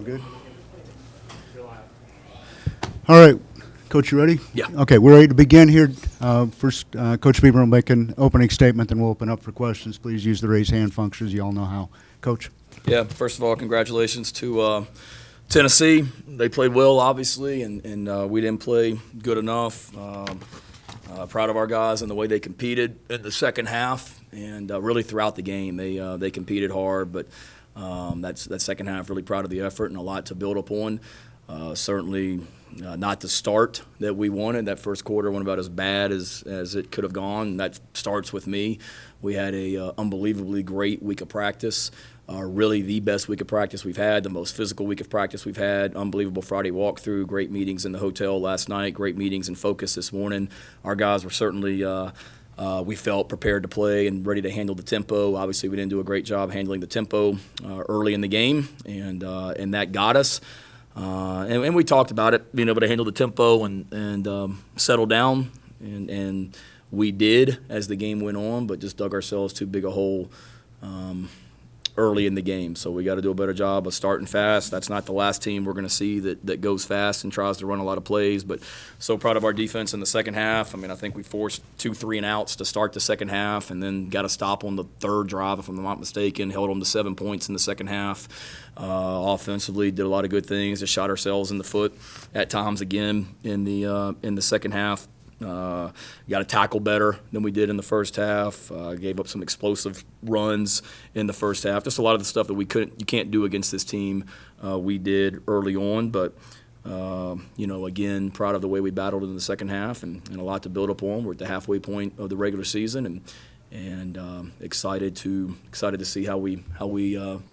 Sound good? All right, Coach, you ready? Yeah. Okay, we're ready to begin here. First, Coach Bieber will make an opening statement, then we'll open up for questions. Please use the raise hand function, as you all know how. Coach? Yeah, first of all, congratulations to Tennessee. They played well, obviously, and we didn't play good enough. Proud of our guys and the way they competed in the second half, and really throughout the game. They competed hard, but that second half, really proud of the effort and a lot to build upon. Certainly not the start that we wanted. That first quarter went about as bad as it could have gone. That starts with me. We had a unbelievably great week of practice. Really the best week of practice we've had, the most physical week of practice we've had. Unbelievable Friday walkthrough, great meetings in the hotel last night, great meetings and focus this morning. Our guys were certainly, we felt prepared to play and ready to handle the tempo. Obviously, we didn't do a great job handling the tempo early in the game, and that got us. And we talked about it, being able to handle the tempo and settle down, and we did as the game went on, but just dug ourselves too big a hole early in the game. So we got to do a better job of starting fast. That's not the last team we're going to see that goes fast and tries to run a lot of plays, but so proud of our defense in the second half. I mean, I think we forced 2 3-and-outs to start the second half and then got a stop on the third drive, if I'm not mistaken, held them to 7 points in the second half. Offensively, did a lot of good things, just shot ourselves in the foot at times again in the second half. Got to tackle better than we did in the first half. Gave up some explosive runs in the first half. Just a lot of the stuff that you can't do against this team. We did early on, but again, proud of the way we battled in the second half, and a lot to build upon. We're at the halfway point of the regular season, and excited to see how we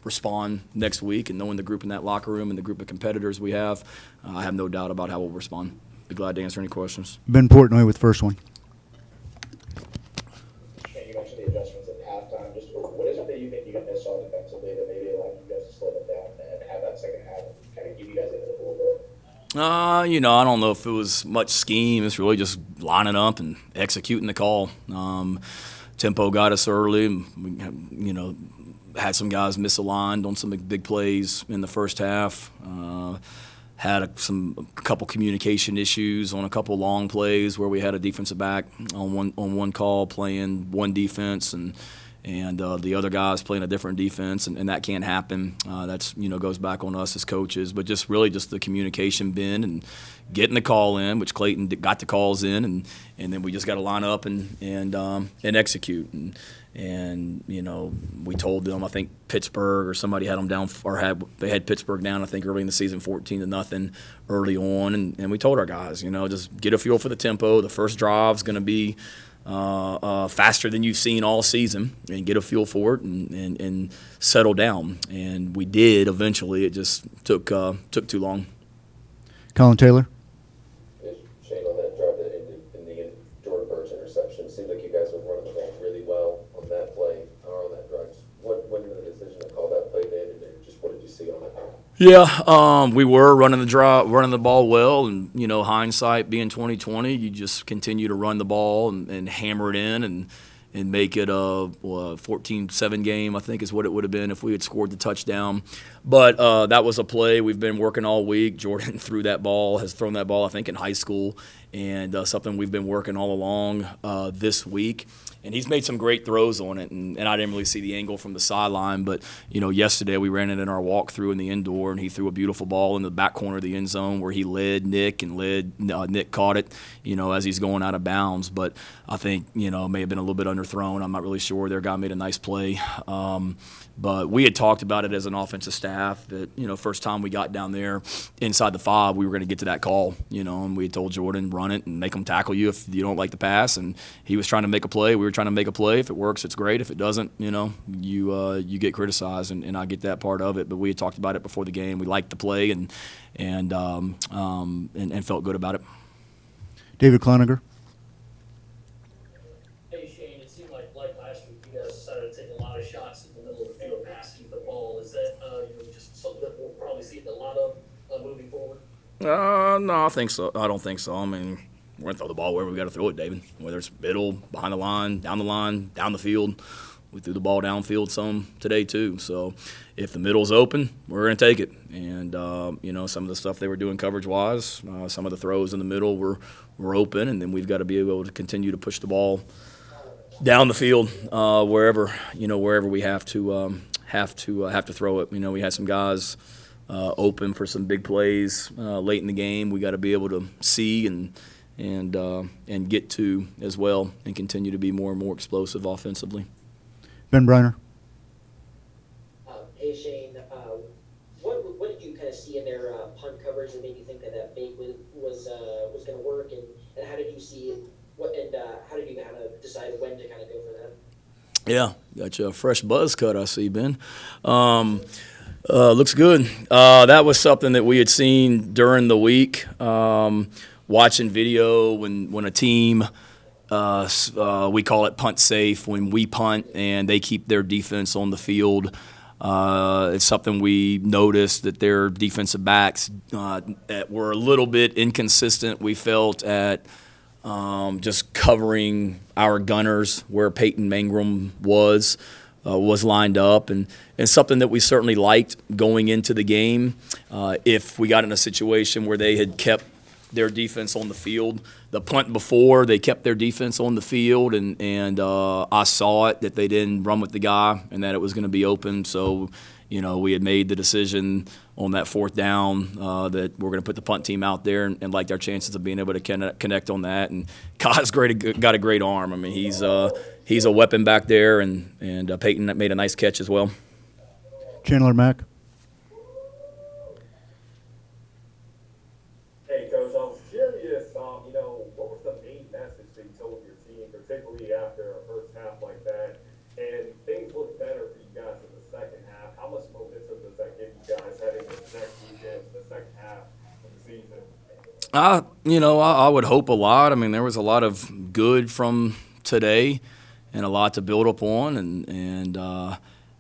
respond next week, and knowing the group in that locker room and the group of competitors we have, I have no doubt about how we'll respond. Be glad to answer any questions. Ben Portnoy with first one. Shane, you mentioned the adjustments at halftime. Just what is it that you think you guys saw defensively that maybe allowed you guys to slow them down and have that second half kind of give you guys into the pool a bit? I don't know if it was much scheme. It's really just lining up and executing the call. Tempo got us early. We, had some guys misaligned on some big plays in the first half. Had a couple communication issues on a couple long plays where we had a defensive back on one call playing one defense and the other guys playing a different defense, and that can't happen. That's goes back on us as coaches, but just the communication bin and getting the call in, which Clayton got the calls in, and then we just got to line up and execute. And we told them, I think Pittsburgh or somebody had them down, or they had Pittsburgh down, I think early in the season, 14-0 early on, and we told our guys, just get a feel for the tempo. The first drive's going to be faster than you've seen all season, and get a feel for it and settle down. And we did eventually. It just took too long. Colin Taylor. Shane, on that drive that ended in the Jordan Birch interception, it seemed like you guys were running the ball really well on that play or on that drive. What went into the decision to call that play then, and just what did you see on that? Yeah, we were running the ball well, and hindsight being 2020, you just continue to run the ball and hammer it in and make it a 14-7 game, I think is what it would have been if we had scored the touchdown. But that was a play we've been working all week. Jordan has thrown that ball, I think, in high school, and something we've been working all along this week. And he's made some great throws on it, and I didn't really see the angle from the sideline. But, yesterday we ran it in our walkthrough in the indoor, and he threw a beautiful ball in the back corner of the end zone where he led Nick, and Nick caught it, as he's going out of bounds. But I think, may have been a little bit underthrown. I'm not really sure. Their guy made a nice play. But we had talked about it as an offensive staff that, first time we got down there inside the 5, we were going to get to that call, and we had told Jordan, run it and make them tackle you if you don't like the pass. And he was trying to make a play. We were trying to make a play. If it works, it's great. If it doesn't, you get criticized, and I get that part of it. But we had talked about it before the game. We liked the play and felt good about it. David Cloninger. Hey, Shane, it seemed like last week you guys decided to take a lot of shots in the middle of the field passing the ball. Is that just something that we'll probably see a lot of moving forward? No, I think so. I don't think so. I mean, we're going to throw the ball wherever we got to throw it, David. Whether it's middle, behind the line, down the field. We threw the ball downfield some today too. So if the middle's open, we're going to take it. And, some of the stuff they were doing coverage-wise, some of the throws in the middle were open, and then we've got to be able to continue to push the ball down the field wherever we have to throw it. We had some guys open for some big plays late in the game. We got to be able to see and get to as well, and continue to be more and more explosive offensively. Ben Briner. Hey Shane, what did you kind of see in their punt coverage that made you think that fake was going to work, and how did you see it? How did you kind of decide when to kind of go for that? Yeah, got you a fresh buzz cut, I see, Ben. Looks good. That was something that we had seen during the week, watching video when a team, we call it punt safe, when we punt and they keep their defense on the field. It's something we noticed that their defensive backs that were a little bit inconsistent, we felt, at just covering our gunners where Peyton Mangrum was lined up, and something that we certainly liked going into the game. If we got in a situation where they had kept their defense on the field, the punt before, they kept their defense on the field, and I saw it that they didn't run with the guy and that it was going to be open. So, we had made the decision on that fourth down that we're going to put the punt team out there and liked our chances of being able to connect on that. And Kai's got a great arm. I mean, he's a weapon back there, and Peyton made a nice catch as well. Chandler Mack. Hey, Coach, I was curious, what was the main message that you told your team, particularly after a first half like that, and things look better for you guys in the second half? How much momentum does that give you guys heading into next weekend, the second half of the season? I would hope a lot. I mean, there was a lot of good from today and a lot to build up on, and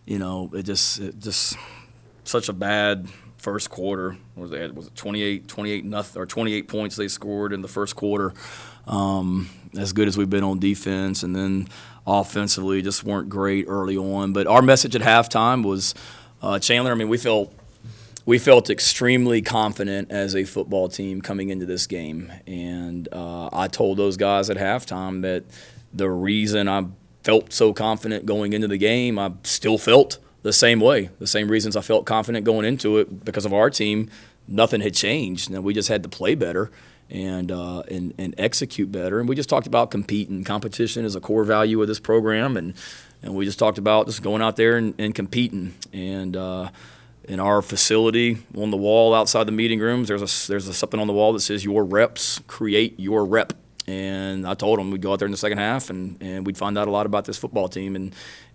it just such a bad first quarter. Was it 28 nothing, or 28 points they scored in the first quarter. As good as we've been on defense, and then offensively just weren't great early on. But our message at halftime was, Chandler, I mean, we felt extremely confident as a football team coming into this game. And I told those guys at halftime that the reason I felt so confident going into the game, I still felt the same way. The same reasons I felt confident going into it because of our team. Nothing had changed. And we just had to play better and execute better. And we just talked about competing. Competition is a core value of this program. And we just talked about just going out there and competing. And in our facility, on the wall outside the meeting rooms, there's something on the wall that says, "Your reps create your rep." And I told them we'd go out there in the second half and we'd find out a lot about this football team,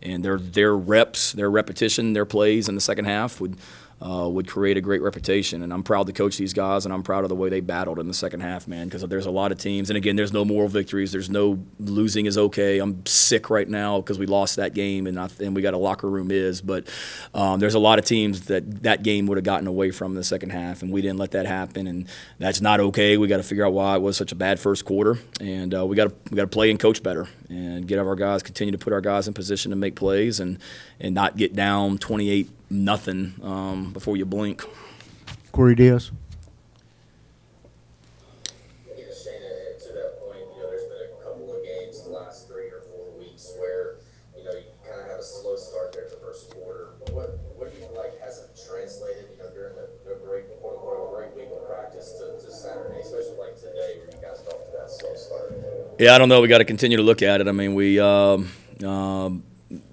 and their reps, their repetition, their plays in the second half would create a great reputation. And I'm proud to coach these guys, and I'm proud of the way they battled in the second half, man, because there's a lot of teams. And, again, there's no moral victories. There's no losing is okay. I'm sick right now because we lost that game, and we got a locker room is. But there's a lot of teams that game would have gotten away from in the second half, and we didn't let that happen. And that's not okay. We got to figure out why it was such a bad first quarter. And we got to play and coach better and get our guys, continue to put our guys in position to make plays and not get down 28-0 before you blink. Corey Diaz. Yeah, Shane, to that point, there's been a couple of games the last 3 or 4 weeks where, you kind of have a slow start there at the first quarter. What do you feel like hasn't translated, during the great, quote-unquote, great week of practice to Saturday, especially like today where you guys got off to that slow start? Yeah, I don't know. We got to continue to look at it. I mean, we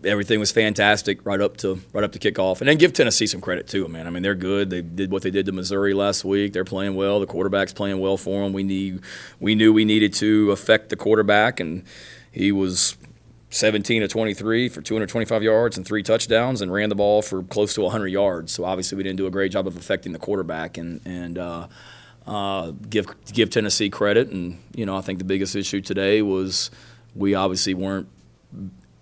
everything was fantastic right up to kickoff, and then give Tennessee some credit too, man. I mean, they're good. They did what they did to Missouri last week. They're playing well. The quarterback's playing well for them. We knew we needed to affect the quarterback, and he was 17 of 23 for 225 yards and 3 touchdowns, and ran the ball for close to 100 yards. So obviously, we didn't do a great job of affecting the quarterback, and give Tennessee credit. And I think the biggest issue today was we obviously weren't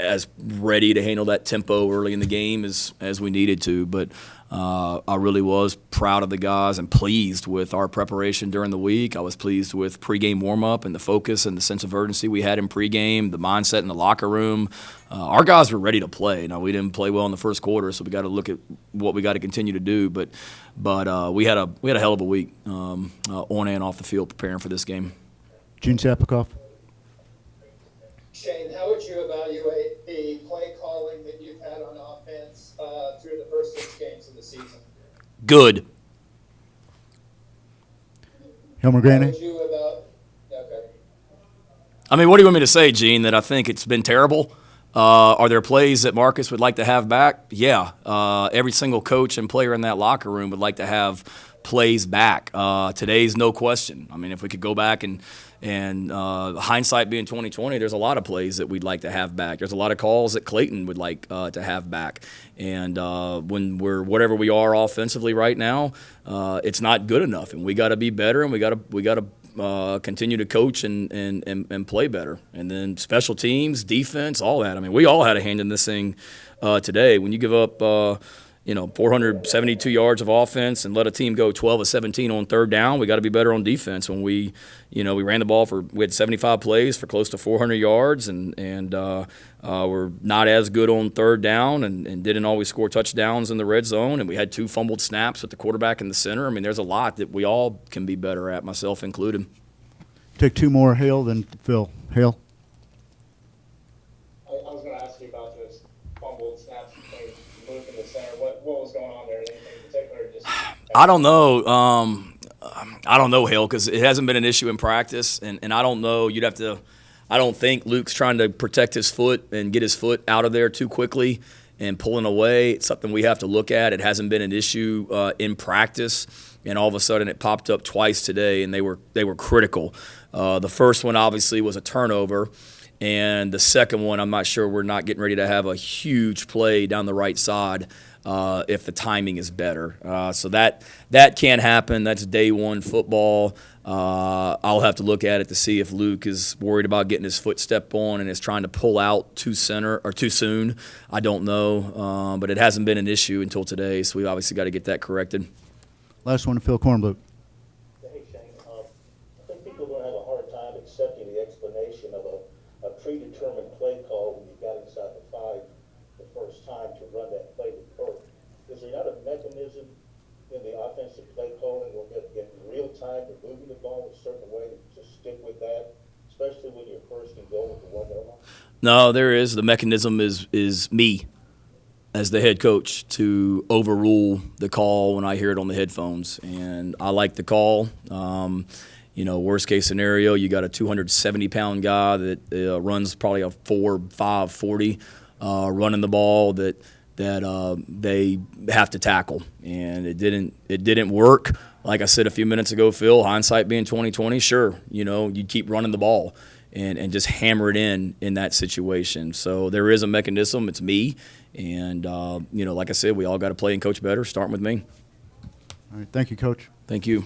as ready to handle that tempo early in the game as we needed to. But I really was proud of the guys and pleased with our preparation during the week. I was pleased with pregame warm-up and the focus and the sense of urgency we had in pregame, the mindset in the locker room. Our guys were ready to play. Now, we didn't play well in the first quarter, so we got to look at what we got to continue to do. But we had a hell of a week on and off the field preparing for this game. Gene Sapikoff. Shane, how would you evaluate the play calling that you've had on offense through the first 6 games of the season? Good. Hilmer How Graney. would you okay. I mean, what do you want me to say, Gene, that I think it's been terrible? Are there plays that Marcus would like to have back? Yeah. Every single coach and player in that locker room would like to have plays back. Today's no question. I mean, if we could go back and hindsight being 2020, there's a lot of plays that we'd like to have back. There's a lot of calls that Clayton would like to have back. And when we're whatever we are offensively right now, it's not good enough, and we got to be better, and we got to continue to coach and play better. And then special teams, defense, all that. I mean, we all had a hand in this thing today. When you give up 472 yards of offense and let a team go 12 of 17 on third down, we got to be better on defense. When we ran the ball we had 75 plays for close to 400 yards, and we're not as good on third down and didn't always score touchdowns in the red zone, and we had 2 fumbled snaps with the quarterback in the center. I mean, there's a lot that we all can be better at, myself included. Take 2 more, Hale, then Phil. Hale. I was going to ask you about those fumbled snaps between Luke and the center. What was going on there? Anything in particular? Just I don't know. I don't know, Hale, because it hasn't been an issue in practice, and I don't know. I don't think Luke's trying to protect his foot and get his foot out of there too quickly and pulling away. It's something we have to look at. It hasn't been an issue in practice, and all of a sudden it popped up twice today, and they were critical. The first one obviously was a turnover, and the second one, I'm not sure. We're not getting ready to have a huge play down the right side if the timing is better. So that can happen. That's day one football. I'll have to look at it to see if Luke is worried about getting his foot stepped on and is trying to pull out too soon. I don't know, but it hasn't been an issue until today, so we obviously got to get that corrected. Last one, Phil Kornbluth. Hey, Shane, I think people are going to have a hard time accepting the explanation of a predetermined play call when you got inside the 5 the first time to run that play with Birch. Is there not a mechanism in the offensive play calling where in real time to moving the ball a certain way to stick with that, especially when you're first and goal with the 1-yard line? No, there is. The mechanism is me as the head coach to overrule the call when I hear it on the headphones. And I like the call. Worst case scenario, you got a 270-pound guy that runs probably a 4.5 40 running the ball that they have to tackle. And it didn't work. Like I said a few minutes ago, Phil, hindsight being 2020, sure, you keep running the ball and just hammer it in that situation. So there is a mechanism. It's me. And, like I said, we all got to play and coach better, starting with me. All right, thank you, Coach. Thank you.